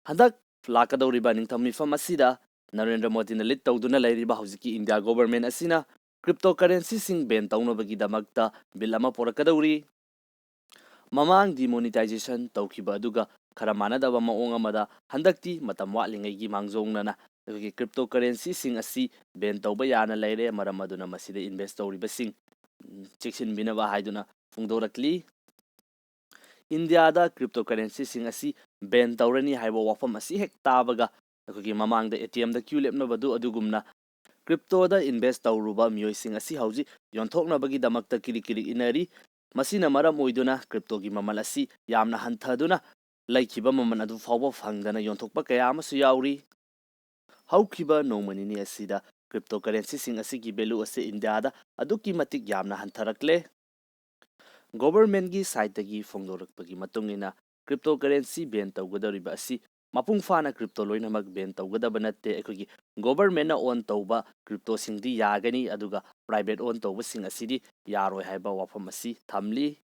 Handak lakadoriba ningtham mifam asida Narendra Modi na lit tawduna lairiba hawjiki India government asina cryptocurrency sing ban tawnabagi damakta bill ama porakadori. Mamang demonetization tawkiba aduga khara manadaba maong amada handakti matam watlingaigi mangjongnana cryptocurrency sing asi ban tawba yana laire maram aduna masida invest tawriba sing cheksin binaba haiduna fungdorakli. India da cryptocurrency sing asi ban tawrani haiba wafam asi hek tabaga mamang da ATM da queue lepna badu adugumna crypto da invest tawruba miyoi sing asi hauji yonthokna bagi damakta kiri inari masina maram oiduna crypto gi mamal asi yamna hanthaduna laikhiba maman adu fawba fangdana yonthokpa kaya amasu yauri. Haukiba nomanini asida cryptocurrency sing asi gi value ase India da aduki matik yamna hantharakle. Government gi side gi fongdorakpagi matungina cryptocurrency ban tawgadoriba asi mapung fana crypto loinamak ban tawgadaba natte ekogi government na on tawba crypto singdi yagani aduga private on tawba sing asidi yaroi haiba wafam asi thamli.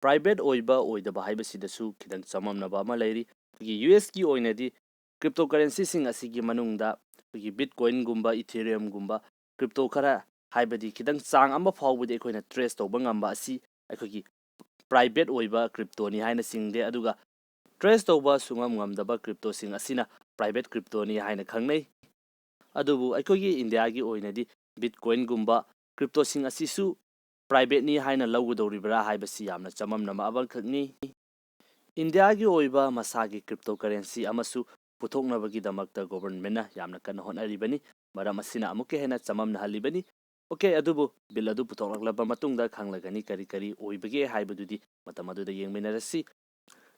Private oiba oidaba haiba sidasu kidang chamamnaba ama lairi US ki oinadi cryptocurrency sing asigi manungda Bitcoin gumba Ethereum gumba crypto khara haibadi kidang chang ama fawbudi ekoina trace tawba ngamba asi ekogi private oiba crypto ni haina singde aduga trace tawba sungam ngamdaba crypto sing asina private crypto ni haina khangnei. Adubu ekogi India gi oinadi Bitcoin gumba crypto sing asisu private ni haina lawgudoribra haibasi yamna chamamnama abang khakni. India gi oiba masagi cryptocurrency amasu puthoknabagi damakta government na yamna kana honaribani maram asina amuke hena chamamna halibani. Okay, adubu bill adu putholaklaba matungda khanglagani kari oibage haibadudi matam aduda yengminarasi.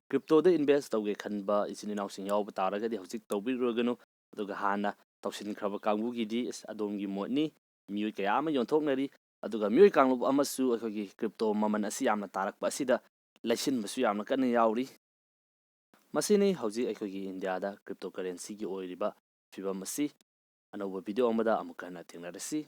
Crypto da invest tawge khanba isininaw sing yawba taragadi hojik tawbiruganu aduga hana tawsinkraba kangugidi adomgi motni miyoi kaya ama yonthoknari aduga miyoi kanglup amasu ekogi crypto maman asi yamna tarakpa asida laisinbasu yamna kana yauri. Masini hojik ekogi India da cryptocurrency gi oiriba fibam asi anauba video amada amuka hana thengnarasi.